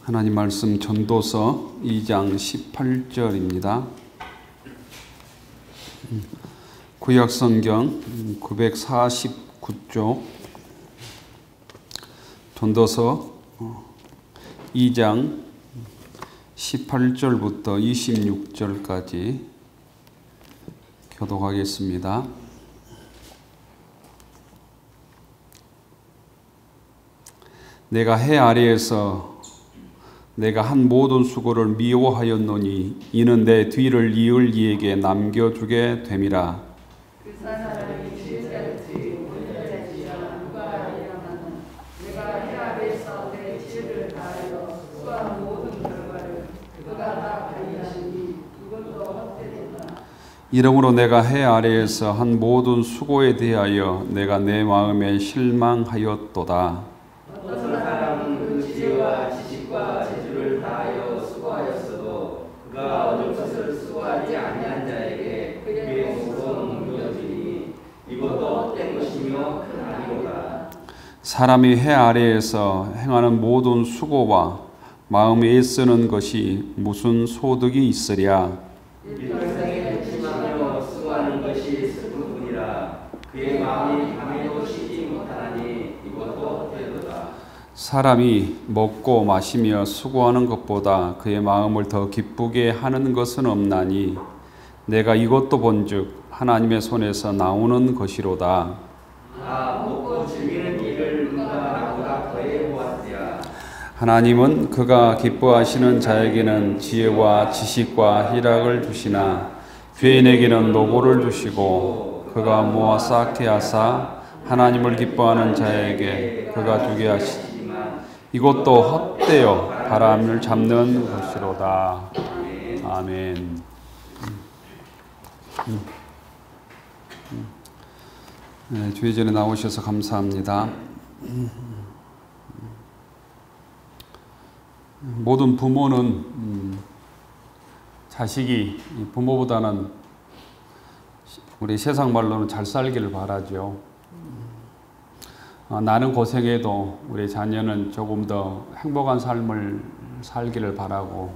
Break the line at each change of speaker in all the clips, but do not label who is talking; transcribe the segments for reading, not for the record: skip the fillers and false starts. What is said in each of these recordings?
하나님 말씀 전도서 2장 18절입니다. 구약성경 949쪽 전도서 2장 18절부터 26절까지 교독하겠습니다. 내가 해 아래에서 내가 한 모든 수고를 미워하였노니 이는 내 뒤를 이을 이에게 남겨주게 됨이라.
그 사람이 지을지 못할지라 누가 알려나는 내가 해 아래에서 내 지혜를 다하여 수고한 모든 결과를 그가 다 발휘하시니 그것도 헛되리라.
이러므로 내가 해 아래에서 한 모든 수고에 대하여 내가 내 마음에 실망하였도다.
어떤 사람은 그 지혜와 지식과 재주를 다하여 수고하였어도 그가 얻을 것을 수고하지 아니한 자에게 그의 수고는 넘겨지니 이것도 헛된 것이며 큰 아니오다.
사람이 해 아래에서 행하는 모든 수고와 마음에 애쓰는 것이 무슨 소득이 있으랴.
일평생에 기침하며 수고하는 것이 슬픈 뿐이라. 그의 마음이 밤에도 쉬지 못하나니 이것도 헛되도다.
사람이 먹고 마시며 수고하는 것보다 그의 마음을 더 기쁘게 하는 것은 없나니 내가 이것도 본즉 하나님의 손에서 나오는 것이로다.
먹고 즐기는 일을 누가 나보다 더해 보았으랴.
하나님은 그가 기뻐하시는 자에게는 지혜와 지식과 희락을 주시나 죄인에게는 노고를 주시고 그가 모아 쌓게 하사 하나님을 기뻐하는 자에게 그가 주게 하시니 이것도 헛되어 바람을 잡는 것이로다. 아멘. 네, 주의 전에 나오셔서 감사합니다. 모든 부모는 자식이 부모보다는 우리 세상 말로는 잘 살기를 바라죠. 나는 고생해도 우리 자녀는 조금 더 행복한 삶을 살기를 바라고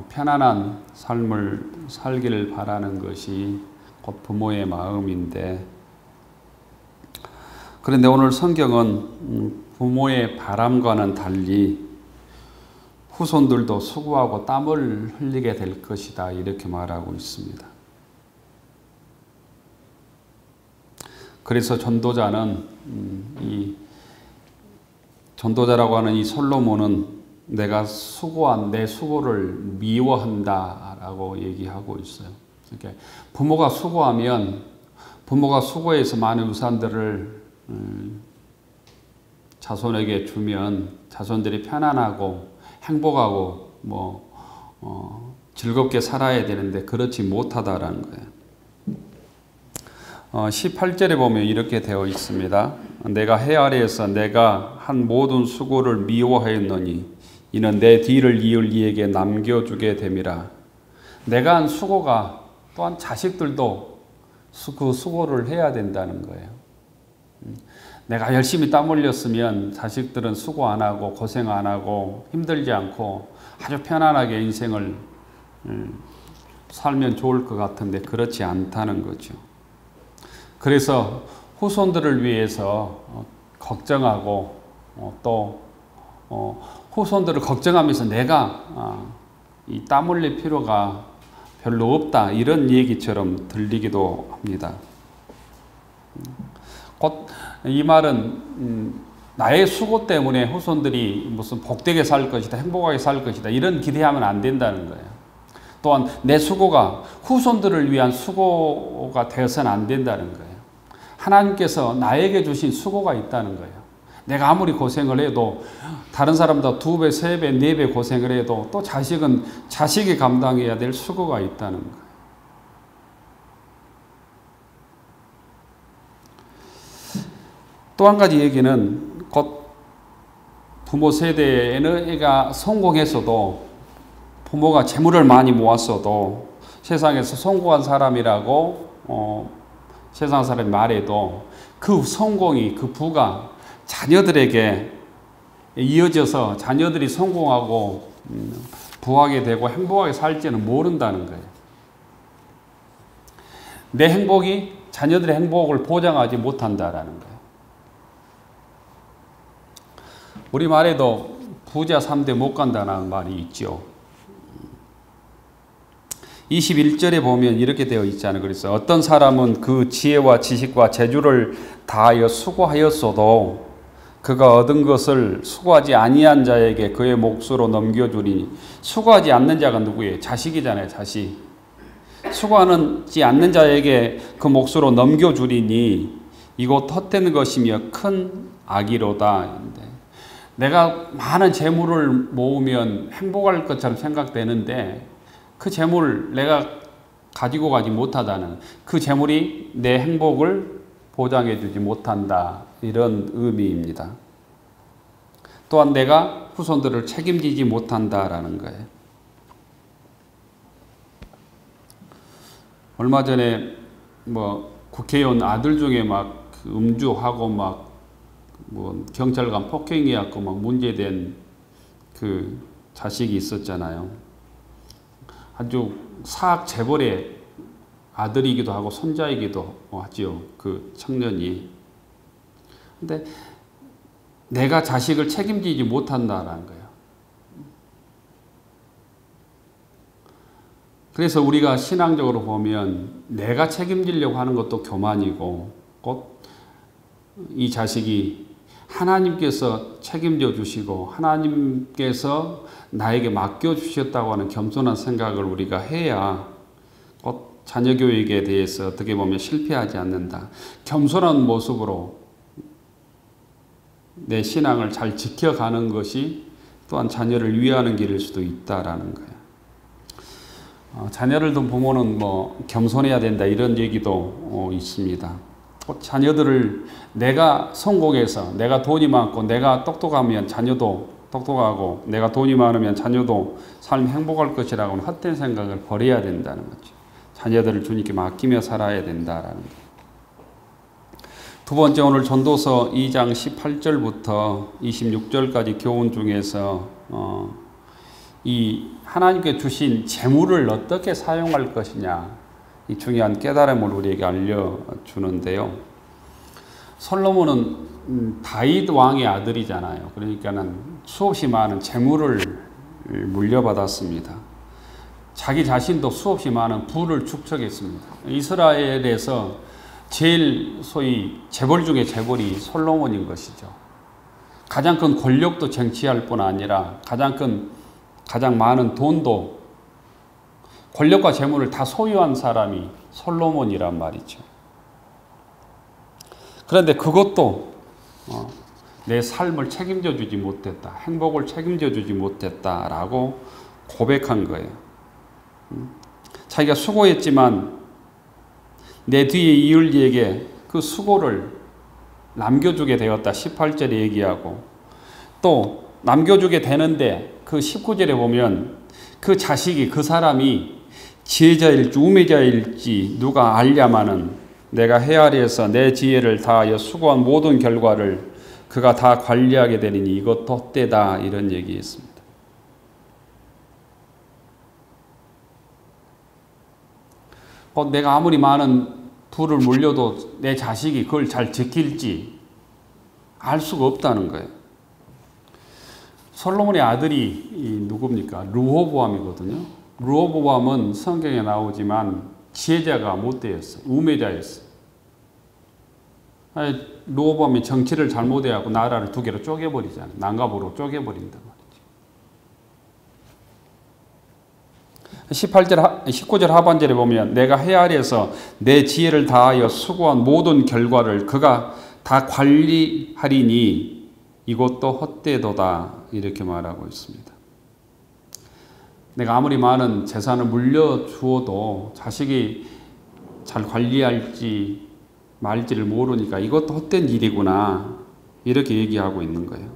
편안한 삶을 살기를 바라는 것이 곧 부모의 마음인데, 그런데 오늘 성경은 부모의 바람과는 달리 후손들도 수고하고 땀을 흘리게 될 것이다 이렇게 말하고 있습니다. 그래서 이 전도자라고 하는 이 솔로몬은 내가 수고한 내 수고를 미워한다라고 얘기하고 있어요. 그러니까 부모가 수고하면 부모가 수고해서 많은 유산들을 자손에게 주면 자손들이 편안하고 행복하고 즐겁게 살아야 되는데 그렇지 못하다라는 거예요. 18절에 보면 이렇게 되어 있습니다. 내가 해 아래에서 내가 한 모든 수고를 미워하였노니 이는 내 뒤를 이을 이에게 남겨주게 됨이라. 내가 한 수고가 또한 자식들도 그 수고를 해야 된다는 거예요. 내가 열심히 땀 흘렸으면 자식들은 수고 안 하고 고생 안 하고 힘들지 않고 아주 편안하게 인생을 살면 좋을 것 같은데 그렇지 않다는 거죠. 그래서 후손들을 위해서 걱정하고 또 후손들을 걱정하면서 내가 이 땀 흘릴 필요가 별로 없다 이런 얘기처럼 들리기도 합니다. 곧 이 말은 나의 수고 때문에 후손들이 무슨 복되게 살 것이다 행복하게 살 것이다 이런 기대하면 안 된다는 거예요. 또한 내 수고가 후손들을 위한 수고가 되어서는 안 된다는 거예요. 하나님께서 나에게 주신 수고가 있다는 거예요. 내가 아무리 고생을 해도 다른 사람보다 2배, 3배, 4배 고생을 해도 또 자식은 자식이 감당해야 될 수고가 있다는 거예요. 또 한 가지 얘기는 곧 부모 세대에는 애가 성공했어도 부모가 재물을 많이 모았어도 세상에서 성공한 사람이라고 세상 사람이 말해도 그 성공이 그 부가 자녀들에게 이어져서 자녀들이 성공하고 부하게 되고 행복하게 살지는 모른다는 거예요. 내 행복이 자녀들의 행복을 보장하지 못한다라는 거예요. 우리말에도 부자 3대 못 간다는 말이 있죠. 21절에 보면 이렇게 되어 있잖아요. 그래서 어떤 사람은 그 지혜와 지식과 재주를 다하여 수고하였어도 그가 얻은 것을 수고하지 아니한 자에게 그의 몫으로 넘겨주리니, 수고하지 않는 자가 누구예요? 자식이잖아요. 자식. 수고하지 않는 자에게 그 몫으로 넘겨주리니 이곳 헛된 것이며 큰 악이로다. 내가 많은 재물을 모으면 행복할 것처럼 생각되는데 그 재물을 내가 가지고 가지 못하다는, 그 재물이 내 행복을 보장해 주지 못한다, 이런 의미입니다. 또한 내가 후손들을 책임지지 못한다라는 거예요. 얼마 전에 국회의원 아들 중에 막 음주하고 막 경찰관 폭행해갖고 막 문제된 그 자식이 있었잖아요. 아주 사학 재벌의 아들이기도 하고 손자이기도 하죠. 그 청년이. 근데 내가 자식을 책임지지 못한다라는 거예요. 그래서 우리가 신앙적으로 보면 내가 책임지려고 하는 것도 교만이고, 곧 이 자식이 하나님께서 책임져 주시고 하나님께서 나에게 맡겨주셨다고 하는 겸손한 생각을 우리가 해야 곧 자녀교육에 대해서 어떻게 보면 실패하지 않는다. 겸손한 모습으로 내 신앙을 잘 지켜가는 것이 또한 자녀를 위하는 길일 수도 있다라는 거예요. 자녀를 둔 부모는 겸손해야 된다, 이런 얘기도 있습니다. 자녀들을 내가 성공해서, 내가 돈이 많고 내가 똑똑하면 자녀도 똑똑하고 내가 돈이 많으면 자녀도 삶이 행복할 것이라고는 헛된 생각을 버려야 된다는 거죠. 자녀들을 주님께 맡기며 살아야 된다라는 거예요. 두 번째, 오늘 전도서 2장 18절부터 26절까지 교훈 중에서 이 하나님께 주신 재물을 어떻게 사용할 것이냐, 이 중요한 깨달음을 우리에게 알려주는데요. 솔로몬은 다윗 왕의 아들이잖아요. 그러니까는 수없이 많은 재물을 물려받았습니다. 자기 자신도 수없이 많은 부를 축적했습니다. 이스라엘에서 제일 소위 재벌 중에 재벌이 솔로몬인 것이죠. 가장 큰 권력도 쟁취할 뿐 아니라 가장 많은 돈도, 권력과 재물을 다 소유한 사람이 솔로몬이란 말이죠. 그런데 그것도 내 삶을 책임져 주지 못했다, 행복을 책임져 주지 못했다라고 고백한 거예요. 자기가 수고했지만 내 뒤에 이을 이에게 그 수고를 남겨주게 되었다, 18절에 얘기하고, 또 남겨주게 되는데 그 19절에 보면 그 자식이, 그 사람이 지혜자일지 우매자일지 누가 알랴마는 내가 헤아려서 내 지혜를 다하여 수고한 모든 결과를 그가 다 관리하게 되리니 이것도 헛되다, 이런 얘기했습니다. 내가 아무리 많은 부를 물려도 내 자식이 그걸 잘 지킬지 알 수가 없다는 거예요. 솔로몬의 아들이 누굽니까? 르호보암이거든요. 르호보암은 성경에 나오지만 지혜자가 못 되었어요. 우매자였어요. 르호보암이 정치를 잘못해갖고 나라를 두 개로 쪼개버리잖아요. 남갑으로 쪼개버린단 말이죠. 19절 하반절에 보면 내가 헤아려서 내 지혜를 다하여 수고한 모든 결과를 그가 다 관리하리니 이것도 헛되도다, 이렇게 말하고 있습니다. 내가 아무리 많은 재산을 물려주어도 자식이 잘 관리할지 말지를 모르니까 이것도 헛된 일이구나, 이렇게 얘기하고 있는 거예요.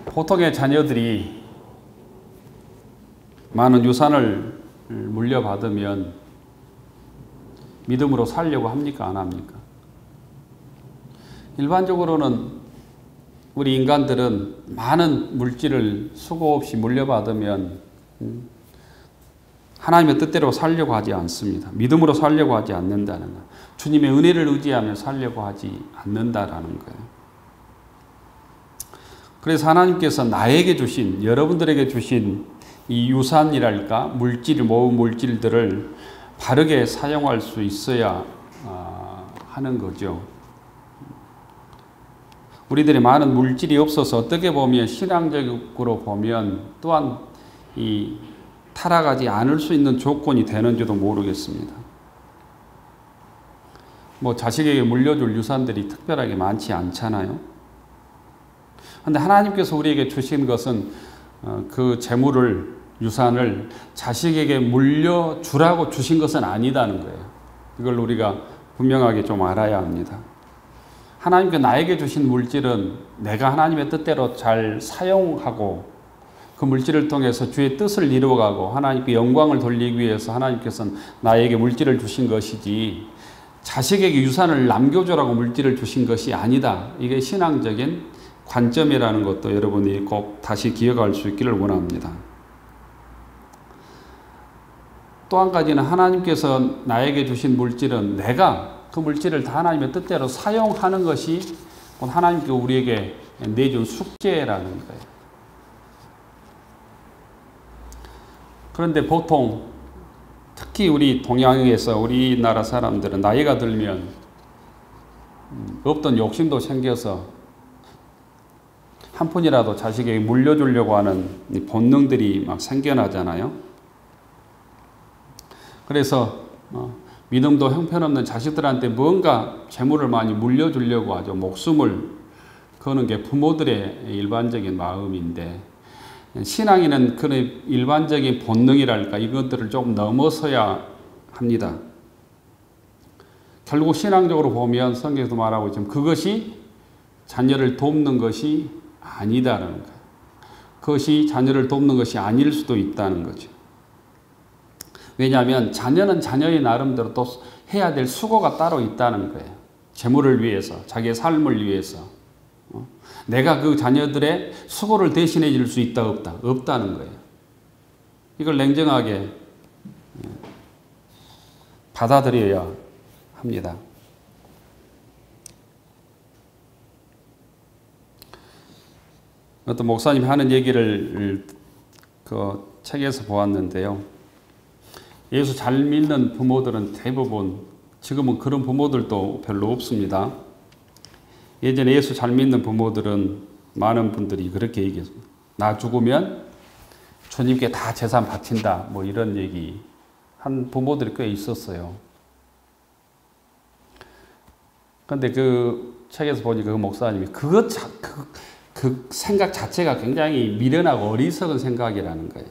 보통의 자녀들이 많은 유산을 물려받으면 믿음으로 살려고 합니까, 안 합니까? 일반적으로는 우리 인간들은 많은 물질을 수고 없이 물려받으면 하나님의 뜻대로 살려고 하지 않습니다. 믿음으로 살려고 하지 않는다는 것. 주님의 은혜를 의지하며 살려고 하지 않는다라는 거예요. 그래서 하나님께서 나에게 주신, 여러분들에게 주신 이 유산이랄까, 모은 물질들을 바르게 사용할 수 있어야 하는 거죠. 우리들이 많은 물질이 없어서 어떻게 보면 신앙적으로 보면 또한 이 타락하지 않을 수 있는 조건이 되는지도 모르겠습니다. 뭐 자식에게 물려줄 유산들이 특별하게 많지 않잖아요. 그런데 하나님께서 우리에게 주신 것은 그 재물을, 유산을 자식에게 물려주라고 주신 것은 아니다는 거예요. 이걸 우리가 분명하게 좀 알아야 합니다. 하나님께 나에게 주신 물질은 내가 하나님의 뜻대로 잘 사용하고 그 물질을 통해서 주의 뜻을 이루어가고 하나님께 영광을 돌리기 위해서 하나님께서는 나에게 물질을 주신 것이지 자식에게 유산을 남겨주라고 물질을 주신 것이 아니다. 이게 신앙적인 관점이라는 것도 여러분이 꼭 다시 기억할 수 있기를 원합니다. 또 한 가지는 하나님께서 나에게 주신 물질은 내가 그 물질을 다 하나님의 뜻대로 사용하는 것이 하나님께 우리에게 내준 숙제라는 거예요. 그런데 보통 특히 우리 동양에서 우리나라 사람들은 나이가 들면 없던 욕심도 생겨서 한 푼이라도 자식에게 물려주려고 하는 본능들이 막 생겨나잖아요. 그래서 믿음도 형편없는 자식들한테 뭔가 재물을 많이 물려주려고 하죠. 목숨을 거는 게 부모들의 일반적인 마음인데 신앙인은 그런 일반적인 본능이랄까 이것들을 조금 넘어서야 합니다. 결국 신앙적으로 보면 성경에도 말하고 있지만 그것이 자녀를 돕는 것이 아니다라는 거예요. 그것이 자녀를 돕는 것이 아닐 수도 있다는 거죠. 왜냐하면 자녀는 자녀의 나름대로 또 해야 될 수고가 따로 있다는 거예요. 재물을 위해서, 자기의 삶을 위해서. 내가 그 자녀들의 수고를 대신해 줄 수 있다, 없다? 없다는 거예요. 이걸 냉정하게 받아들여야 합니다. 어떤 목사님이 하는 얘기를 그 책에서 보았는데요. 예수 잘 믿는 부모들은 대부분, 지금은 그런 부모들도 별로 없습니다. 예전에 예수 잘 믿는 부모들은 많은 분들이 그렇게 얘기했습니다. 나 죽으면 주님께 다 재산 바친다. 뭐 이런 얘기 한 부모들이 꽤 있었어요. 그런데 그 책에서 보니까 그 목사님이 그 생각 자체가 굉장히 미련하고 어리석은 생각이라는 거예요.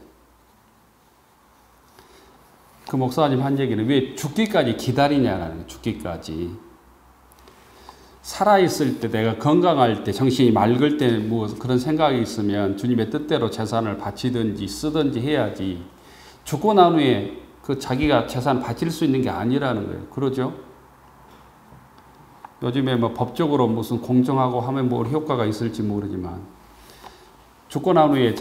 그 목사님 한 얘기는 왜 죽기까지 기다리냐라는 거예요. 죽기까지. 살아있을 때 내가 건강할 때 정신이 맑을 때 뭐 그런 생각이 있으면 주님의 뜻대로 재산을 바치든지 쓰든지 해야지 죽고 난 후에 그 자기가 재산 바칠 수 있는 게 아니라는 거예요. 그러죠? 요즘에 뭐 법적으로 무슨 공정하고 하면 뭐 효과가 있을지 모르지만 죽고 난 후에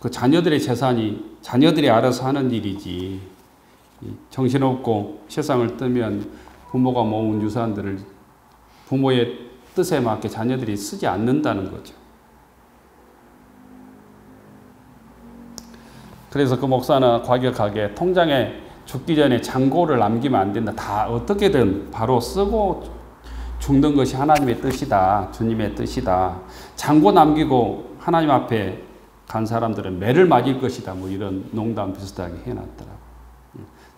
그 자녀들의 재산이 자녀들이 알아서 하는 일이지 정신없고 세상을 뜨면 부모가 모은 유산들을 부모의 뜻에 맞게 자녀들이 쓰지 않는다는 거죠. 그래서 그 목사는 과격하게 통장에 죽기 전에 잔고를 남기면 안 된다. 다 어떻게든 바로 쓰고 죽는 것이 하나님의 뜻이다. 주님의 뜻이다. 잔고 남기고 하나님 앞에 간 사람들은 매를 맞을 것이다. 뭐 이런 농담 비슷하게 해놨더라고.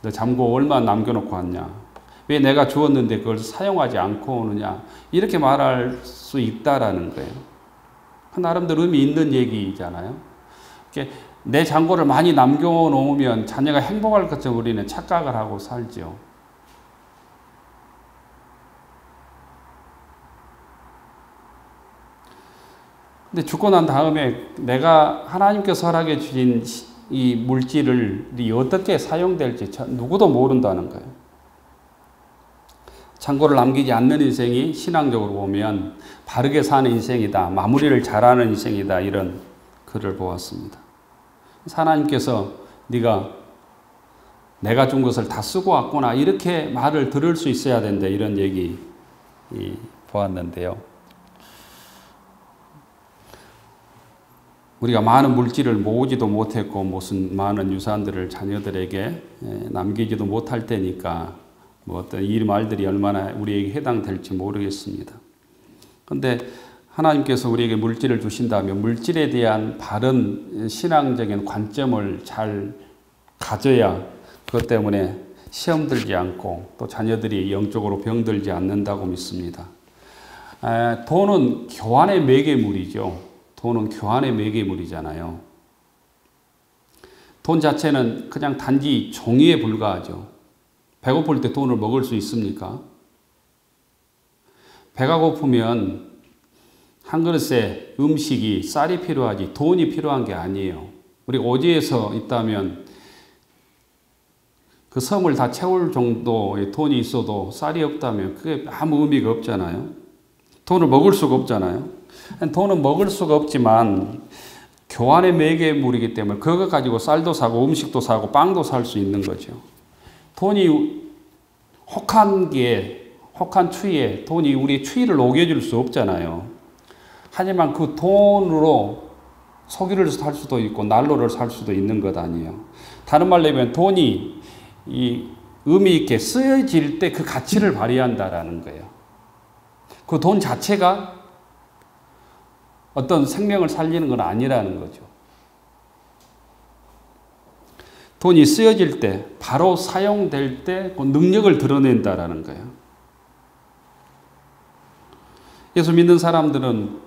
너 잔고 얼마 남겨놓고 왔냐? 왜 내가 주었는데 그걸 사용하지 않고 오느냐? 이렇게 말할 수 있다라는 거예요. 나름대로 의미 있는 얘기잖아요. 내 잔고를 많이 남겨놓으면 자녀가 행복할 것처럼 우리는 착각을 하고 살죠. 근데 죽고 난 다음에 내가 하나님께서 허락해 주신 이 물질이 어떻게 사용될지 누구도 모른다는 거예요. 창고를 남기지 않는 인생이 신앙적으로 보면 바르게 사는 인생이다. 마무리를 잘하는 인생이다. 이런 글을 보았습니다. 하나님께서 내가 준 것을 다 쓰고 왔구나. 이렇게 말을 들을 수 있어야 된다. 이런 얘기 보았는데요. 우리가 많은 물질을 모으지도 못했고 무슨 많은 유산들을 자녀들에게 남기지도 못할 테니까 어떤 이 말들이 얼마나 우리에게 해당될지 모르겠습니다. 그런데 하나님께서 우리에게 물질을 주신다면 물질에 대한 바른 신앙적인 관점을 잘 가져야 그것 때문에 시험 들지 않고 또 자녀들이 영적으로 병들지 않는다고 믿습니다. 돈은 교환의 매개물이죠. 돈은 교환의 매개물이잖아요. 돈 자체는 그냥 단지 종이에 불과하죠. 배고플 때 돈을 먹을 수 있습니까? 배가 고프면 한 그릇에 음식이 쌀이 필요하지 돈이 필요한 게 아니에요. 우리 오지에서 있다면 그 섬을 다 채울 정도의 돈이 있어도 쌀이 없다면 그게 아무 의미가 없잖아요. 돈을 먹을 수가 없잖아요. 돈은 먹을 수가 없지만 교환의 매개물이기 때문에 그거 가지고 쌀도 사고 음식도 사고 빵도 살 수 있는 거죠. 돈이 혹한 추위에 돈이 우리 추위를 녹여줄 수 없잖아요. 하지만 그 돈으로 소기를 살 수도 있고 난로를 살 수도 있는 것 아니에요. 다른 말로 하면 돈이 의미 있게 쓰여질 때 그 가치를 발휘한다라는 거예요. 그 돈 자체가 어떤 생명을 살리는 건 아니라는 거죠. 돈이 쓰여질 때, 바로 사용될 때 그 능력을 드러낸다라는 거예요. 예수 믿는 사람들은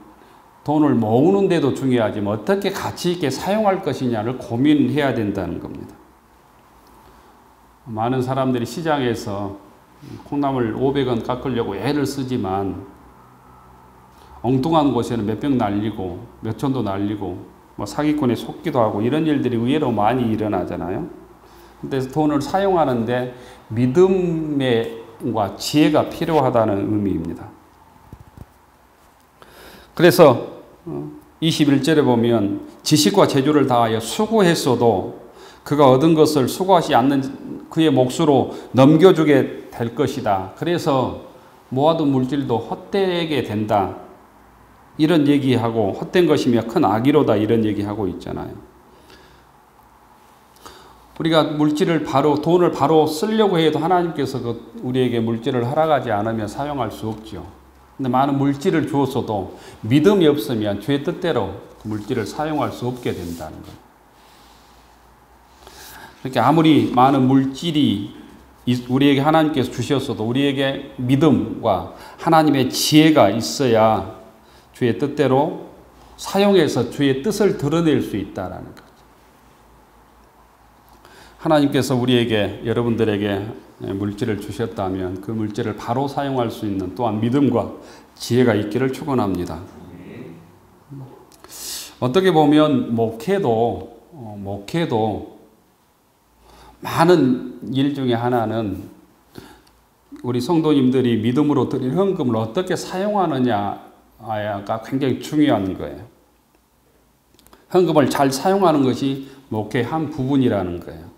돈을 모으는 데도 중요하지만 어떻게 가치 있게 사용할 것이냐를 고민해야 된다는 겁니다. 많은 사람들이 시장에서 콩나물 500원 깎으려고 애를 쓰지만 엉뚱한 곳에는 몇 병 날리고 몇 천도 날리고 사기꾼에 속기도 하고 이런 일들이 의외로 많이 일어나잖아요. 그래서 돈을 사용하는데 믿음과 지혜가 필요하다는 의미입니다. 그래서 21절에 보면 지식과 재주를 다하여 수고했어도 그가 얻은 것을 수고하지 않는 그의 몫으로 넘겨주게 될 것이다. 그래서 모아둔 물질도 헛되게 된다. 이런 얘기하고 헛된 것이며 큰 악이로다 이런 얘기하고 있잖아요. 우리가 돈을 바로 쓰려고 해도 하나님께서 우리에게 물질을 허락하지 않으면 사용할 수 없죠. 근데 많은 물질을 주었어도 믿음이 없으면 주의 뜻대로 그 물질을 사용할 수 없게 된다는 거예요. 그러니까 아무리 많은 물질이 우리에게 하나님께서 주셨어도 우리에게 믿음과 하나님의 지혜가 있어야 주의 뜻대로 사용해서 주의 뜻을 드러낼 수 있다는 거죠. 하나님께서 우리에게 여러분들에게 물질을 주셨다면 그 물질을 바로 사용할 수 있는 또한 믿음과 지혜가 있기를 축원합니다. 어떻게 보면 목회도 많은 일 중에 하나는 우리 성도님들이 믿음으로 드린 헌금을 어떻게 사용하느냐가 굉장히 중요한 거예요. 헌금을 잘 사용하는 것이 목회의 한 부분이라는 거예요.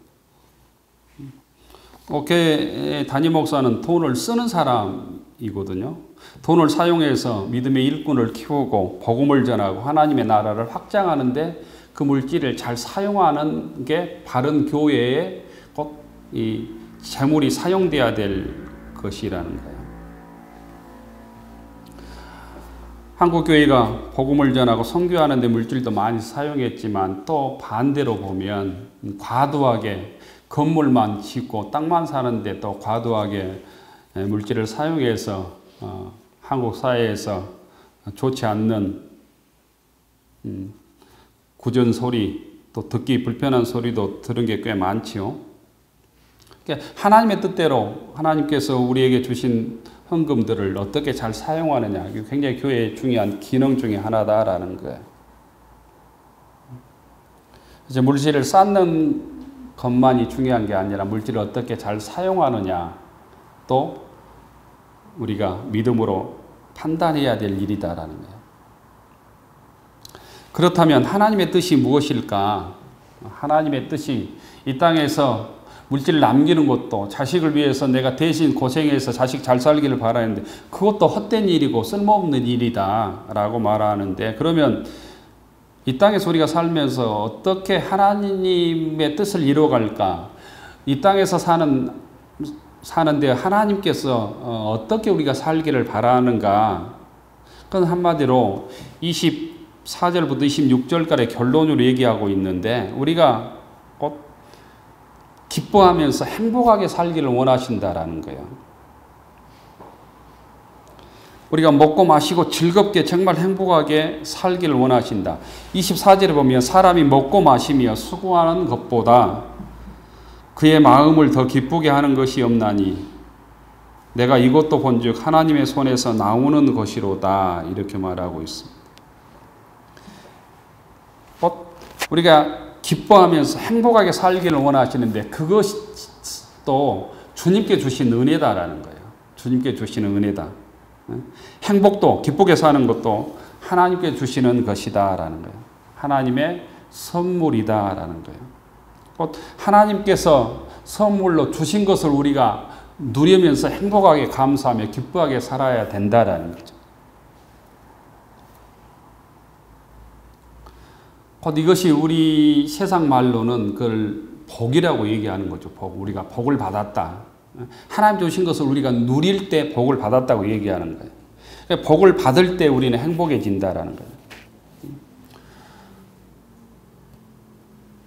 목회 담임 목사는 돈을 쓰는 사람이거든요. 돈을 사용해서 믿음의 일꾼을 키우고 복음을 전하고 하나님의 나라를 확장하는데 그 물질을 잘 사용하는 게 바른 교회에 꼭 이 재물이 사용돼야 될 것이라는 거예요. 한국 교회가 복음을 전하고 선교하는 데 물질도 많이 사용했지만 또 반대로 보면 과도하게 건물만 짓고 땅만 사는데 또 과도하게 물질을 사용해서 한국 사회에서 좋지 않는 구전 소리 또 듣기 불편한 소리도 들은 게 꽤 많지요. 그러니까 하나님의 뜻대로 하나님께서 우리에게 주신 헌금들을 어떻게 잘 사용하느냐 이게 굉장히 교회의 중요한 기능 중에 하나다라는 거예요. 이제 물질을 쌓는 것만이 중요한 게 아니라 물질을 어떻게 잘 사용하느냐 또 우리가 믿음으로 판단해야 될 일이다라는 거예요. 그렇다면 하나님의 뜻이 무엇일까? 하나님의 뜻이 이 땅에서 물질을 남기는 것도 자식을 위해서 내가 대신 고생해서 자식 잘 살기를 바라는데 그것도 헛된 일이고 쓸모없는 일이다 라고 말하는데, 그러면 이 땅에서 우리가 살면서 어떻게 하나님의 뜻을 이루어갈까? 이 땅에서 사는데 하나님께서 어떻게 우리가 살기를 바라는가? 그건 한마디로 24절부터 26절까지 결론으로 얘기하고 있는데, 우리가 곧 기뻐하면서 행복하게 살기를 원하신다라는 거예요. 우리가 먹고 마시고 즐겁게 정말 행복하게 살기를 원하신다. 24절에 보면 사람이 먹고 마시며 수고하는 것보다 그의 마음을 더 기쁘게 하는 것이 없나니 내가 이것도 본즉 하나님의 손에서 나오는 것이로다, 이렇게 말하고 있습니다. 우리가 기뻐하면서 행복하게 살기를 원하시는데 그것이 또 주님께 주신 은혜다라는 거예요. 주님께 주시는 은혜다. 행복도 기쁘게 사는 것도 하나님께 주시는 것이다라는 거예요. 하나님의 선물이다라는 거예요. 곧 하나님께서 선물로 주신 것을 우리가 누리면서 행복하게 감사하며 기뻐하게 살아야 된다라는 거죠. 곧 이것이 우리 세상 말로는 그걸 복이라고 얘기하는 거죠. 복. 우리가 복을 받았다. 하나님 주신 것을 우리가 누릴 때 복을 받았다고 얘기하는 거예요. 그러니까 복을 받을 때 우리는 행복해진다라는 거예요.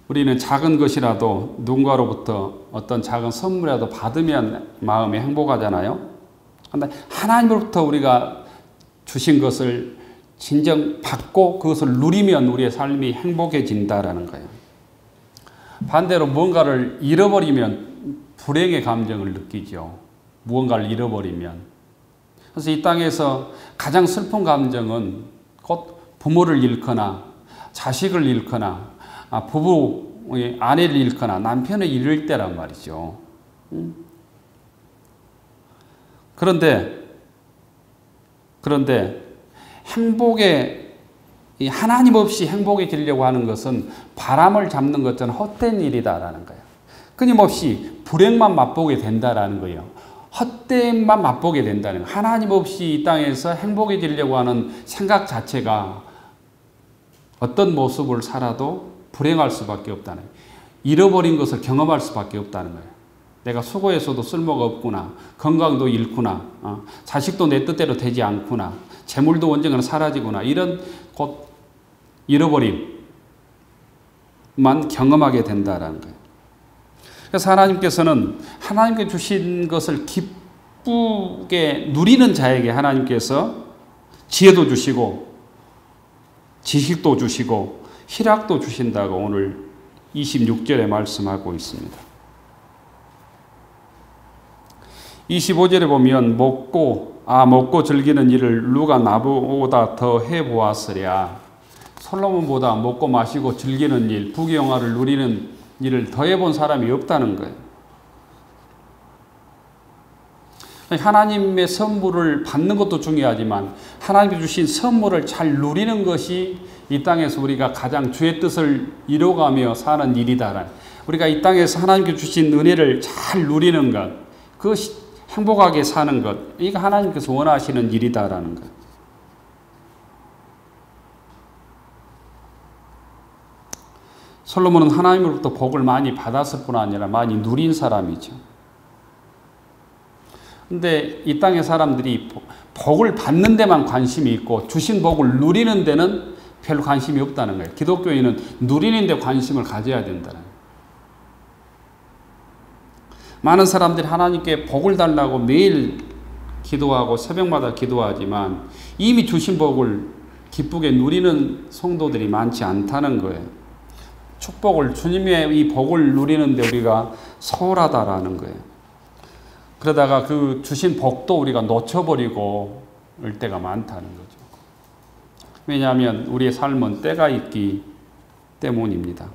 우리는 작은 것이라도 누군가로부터 어떤 작은 선물이라도 받으면 마음이 행복하잖아요. 그런데 하나님으로부터 우리가 주신 것을 진정 받고 그것을 누리면 우리의 삶이 행복해진다라는 거예요. 반대로 무언가를 잃어버리면 불행의 감정을 느끼죠. 무언가를 잃어버리면. 그래서 이 땅에서 가장 슬픈 감정은 곧 부모를 잃거나 자식을 잃거나 부부, 아내를 잃거나 남편을 잃을 때란 말이죠. 그런데 행복에, 하나님 없이 행복해지려고 하는 것은 바람을 잡는 것처럼 헛된 일이다라는 거예요. 끊임없이 불행만 맛보게 된다라는 거예요. 헛됨만 맛보게 된다는 거예요. 하나님 없이 이 땅에서 행복해지려고 하는 생각 자체가 어떤 모습을 살아도 불행할 수밖에 없다는 거예요. 잃어버린 것을 경험할 수밖에 없다는 거예요. 내가 수고해서도 쓸모가 없구나. 건강도 잃구나. 자식도 내 뜻대로 되지 않구나. 재물도 언젠가는 사라지구나. 이런 곧 잃어버림만 경험하게 된다는 거예요. 그래서 하나님께서는 하나님께 주신 것을 기쁘게 누리는 자에게 하나님께서 지혜도 주시고 지식도 주시고 희락도 주신다고 오늘 26절에 말씀하고 있습니다. 25절에 보면 먹고 즐기는 일을 누가 나보다 더 해보았으랴. 솔로몬보다 먹고 마시고 즐기는 일, 부귀영화를 누리는 일을 더 해본 사람이 없다는 거예요. 하나님의 선물을 받는 것도 중요하지만 하나님이 주신 선물을 잘 누리는 것이 이 땅에서 우리가 가장 주의 뜻을 이루어가며 사는 일이다. 우리가 이 땅에서 하나님께 주신 은혜를 잘 누리는 것, 그것이 행복하게 사는 것, 이거 하나님께서 원하시는 일이다라는 것. 솔로몬은 하나님으로부터 복을 많이 받았을 뿐 아니라 많이 누린 사람이죠. 근데 이 땅의 사람들이 복을 받는 데만 관심이 있고 주신 복을 누리는 데는 별로 관심이 없다는 거예요. 기독교인은 누리는 데 관심을 가져야 된다는 거예요. 많은 사람들이 하나님께 복을 달라고 매일 기도하고 새벽마다 기도하지만 이미 주신 복을 기쁘게 누리는 성도들이 많지 않다는 거예요. 축복을, 주님의 이 복을 누리는데 우리가 소홀하다라는 거예요. 그러다가 그 주신 복도 우리가 놓쳐버리고 올 때가 많다는 거죠. 왜냐하면 우리의 삶은 때가 있기 때문입니다.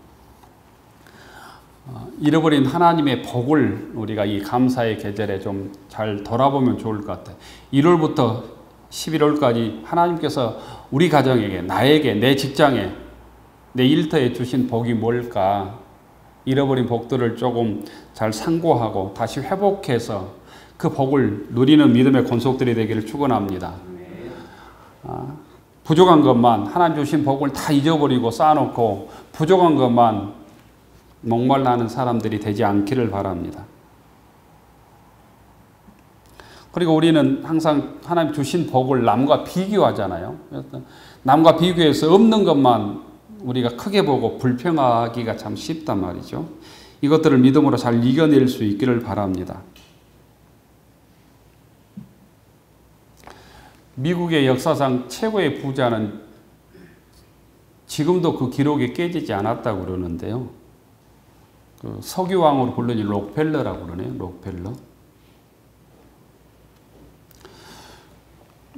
잃어버린 하나님의 복을 우리가 이 감사의 계절에 좀 잘 돌아보면 좋을 것 같아요. 1월부터 11월까지 하나님께서 우리 가정에게, 나에게, 내 직장에, 내 일터에 주신 복이 뭘까? 잃어버린 복들을 조금 잘 상고하고 다시 회복해서 그 복을 누리는 믿음의 권속들이 되기를 축원합니다. 부족한 것만, 하나님 주신 복을 다 잊어버리고 쌓아놓고 부족한 것만 목말라 하는 사람들이 되지 않기를 바랍니다. 그리고 우리는 항상 하나님 주신 복을 남과 비교하잖아요. 남과 비교해서 없는 것만 우리가 크게 보고 불평하기가 참 쉽단 말이죠. 이것들을 믿음으로 잘 이겨낼 수 있기를 바랍니다. 미국의 역사상 최고의 부자는 지금도 그 기록이 깨지지 않았다고 그러는데요. 그 석유왕으로 불리는 록펠러라고 그러네요. 록펠러.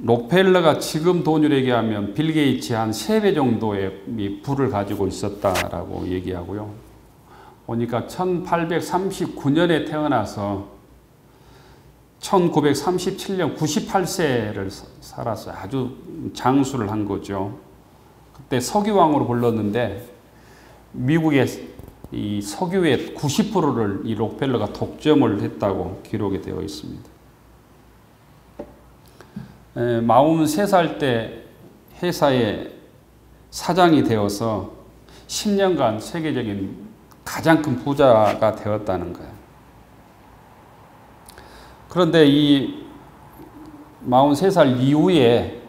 록펠러가 지금 돈으로 얘기하면 빌 게이츠의 한 3배 정도의 부를 가지고 있었다라고 얘기하고요. 보니까 1839년에 태어나서 1937년 98세를 살았어요. 아주 장수를 한 거죠. 그때 석유왕으로 불렀는데 미국의 이 석유의 90%를 이 록펠러가 독점을 했다고 기록이 되어 있습니다. 43살 때 회사의 사장이 되어서 10년간 세계적인 가장 큰 부자가 되었다는 거예요. 그런데 이 43살 이후에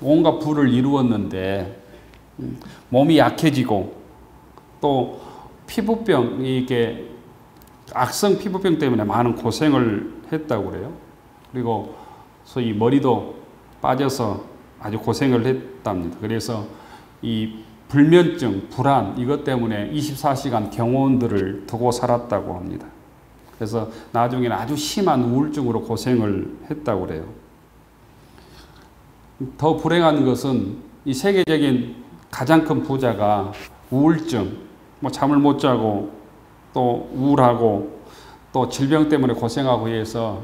온갖 부를 이루었는데 몸이 약해지고 또 피부병, 이게 악성 피부병 때문에 많은 고생을 했다고 그래요. 그리고 소위 머리도 빠져서 아주 고생을 했답니다. 그래서 이 불면증, 불안 이것 때문에 24시간 경호원들을 두고 살았다고 합니다. 그래서 나중에는 아주 심한 우울증으로 고생을 했다고 그래요. 더 불행한 것은 이 세계적인 가장 큰 부자가 우울증, 잠을 못 자고 또 우울하고 또 질병 때문에 고생하고 해서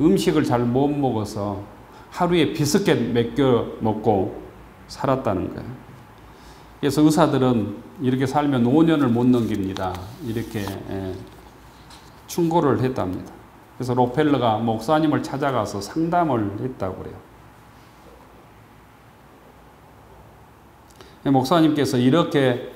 음식을 잘 못 먹어서 하루에 비스켓 몇 개 먹고 살았다는 거예요. 그래서 의사들은 이렇게 살면 5년을 못 넘깁니다. 이렇게 충고를 했답니다. 그래서 록펠러가 목사님을 찾아가서 상담을 했다고 그래요. 목사님께서 이렇게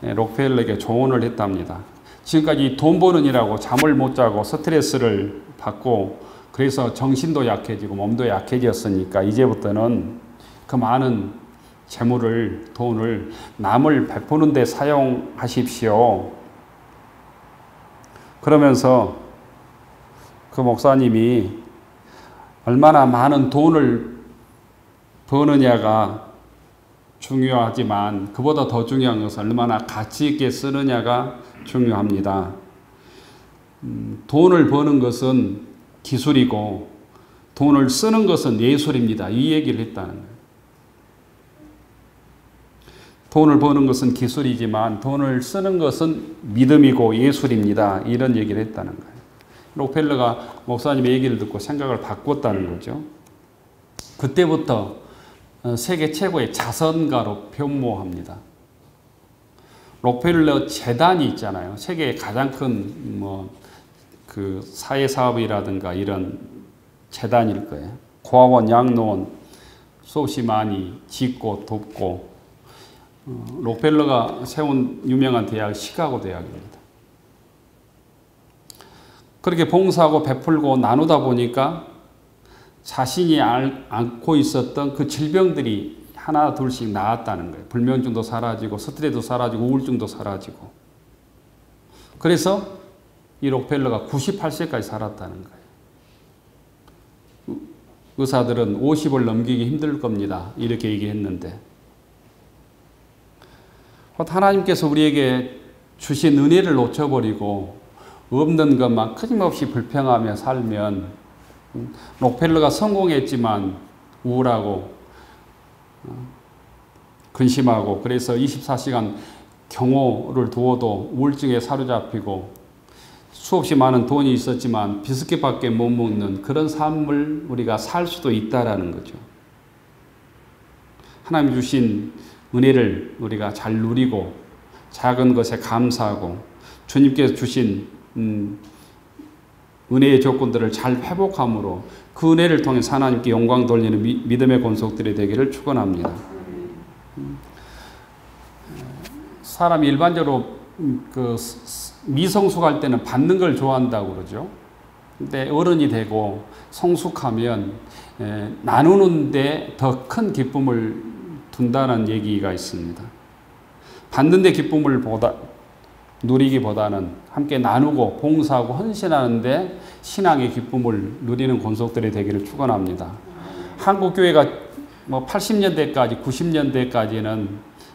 록펠러에게 조언을 했답니다. 지금까지 돈 버는 일하고 잠을 못 자고 스트레스를 받고 그래서 정신도 약해지고 몸도 약해졌으니까 이제부터는 그 많은 재물을, 돈을 남을 베푸는 데 사용하십시오. 그러면서 그 목사님이 얼마나 많은 돈을 버느냐가 중요하지만 그보다 더 중요한 것은 얼마나 가치 있게 쓰느냐가 중요합니다. 돈을 버는 것은 기술이고 돈을 쓰는 것은 예술입니다. 이 얘기를 했다는 거예요. 돈을 버는 것은 기술이지만 돈을 쓰는 것은 믿음이고 예술입니다. 이런 얘기를 했다는 거예요. 록펠러가 목사님의 얘기를 듣고 생각을 바꿨다는 거죠. 그때부터 세계 최고의 자선가로 변모합니다. 록펠러 재단이 있잖아요. 세계의 가장 큰 그 사회사업이라든가 이런 재단일 거예요. 고아원, 양로원 수없이 많이 짓고 돕고 록펠러가 세운 유명한 대학 시카고 대학입니다. 그렇게 봉사하고 베풀고 나누다 보니까 자신이 앓고 있었던 그 질병들이 하나 둘씩 나았다는 거예요. 불면증도 사라지고 스트레스도 사라지고 우울증도 사라지고. 그래서 이 록펠러가 98세까지 살았다는 거예요. 의사들은 50을 넘기기 힘들 겁니다. 이렇게 얘기했는데 하나님께서 우리에게 주신 은혜를 놓쳐버리고 없는 것만 끊임없이 불평하며 살면 록펠러가 성공했지만 우울하고 근심하고 그래서 24시간 경호를 두어도 우울증에 사로잡히고 수없이 많은 돈이 있었지만 비스킷밖에 못 먹는 그런 삶을 우리가 살 수도 있다라는 거죠. 하나님 주신 은혜를 우리가 잘 누리고 작은 것에 감사하고 주님께서 주신 은혜의 조건들을 잘 회복함으로 그 은혜를 통해서 하나님께 영광 돌리는 믿음의 권속들이 되기를 축원합니다. 사람이 일반적으로 그 미성숙할 때는 받는 걸 좋아한다고 그러죠. 근데 어른이 되고 성숙하면 나누는데 더 큰 기쁨을 둔다는 얘기가 있습니다. 받는 데 기쁨을 누리기보다는 함께 나누고 봉사하고 헌신하는데 신앙의 기쁨을 누리는 권속들이 되기를 축원합니다. 한국 교회가 뭐 80년대까지 90년대까지는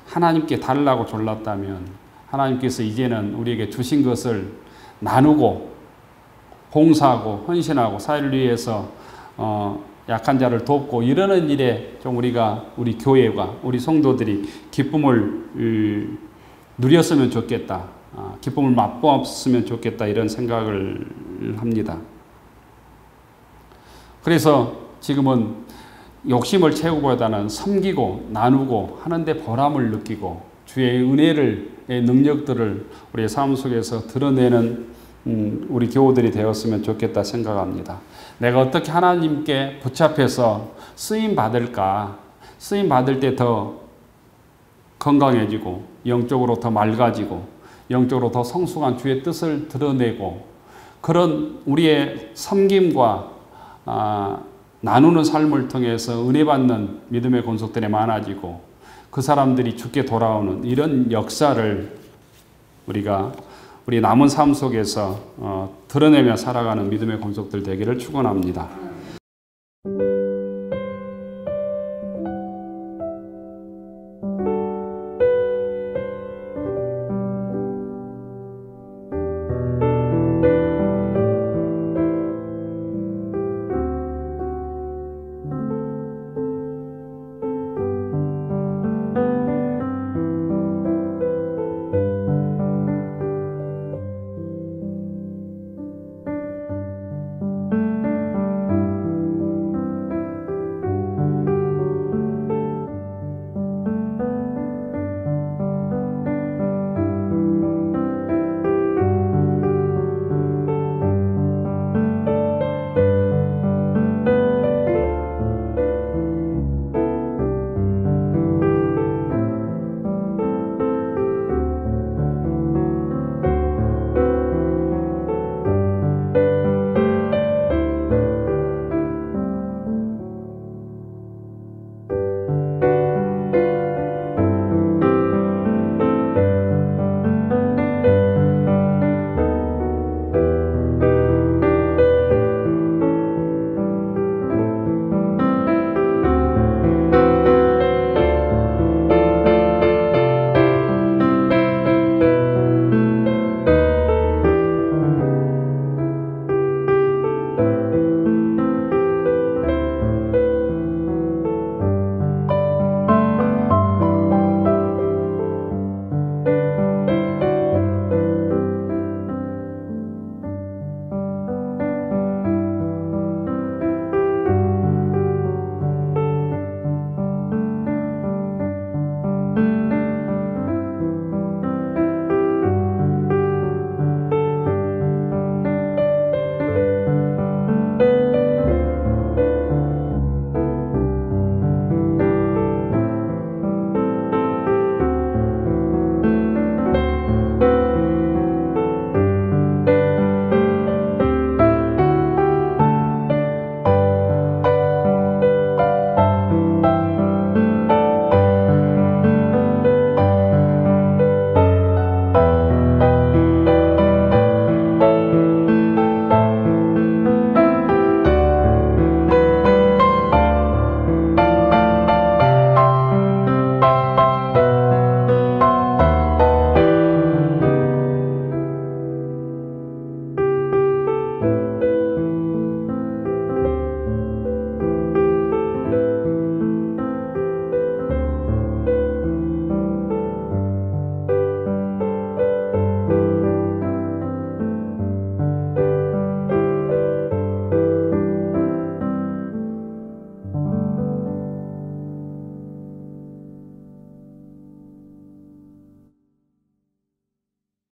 하나님께 달라고 졸랐다면 하나님께서 이제는 우리에게 주신 것을 나누고 봉사하고 헌신하고 사회를 위해서 약한 자를 돕고 이러는 일에 좀 우리 교회가 우리 성도들이 기쁨을 누렸으면 좋겠다. 기쁨을 맛보았으면 좋겠다. 이런 생각을 합니다. 그래서 지금은 욕심을 채우기보다는 섬기고 나누고 하는데 보람을 느끼고 주의 은혜의 능력들을 우리의 삶 속에서 드러내는 우리 교우들이 되었으면 좋겠다 생각합니다. 내가 어떻게 하나님께 붙잡혀서 쓰임 받을까? 쓰임 받을 때 더 건강해지고 영적으로 더 맑아지고 영적으로 더 성숙한 주의 뜻을 드러내고 그런 우리의 섬김과 나누는 삶을 통해서 은혜 받는 믿음의 권속들이 많아지고 그 사람들이 주께 돌아오는 이런 역사를 우리 남은 삶 속에서 드러내며 살아가는 믿음의 권속들 되기를 축원합니다.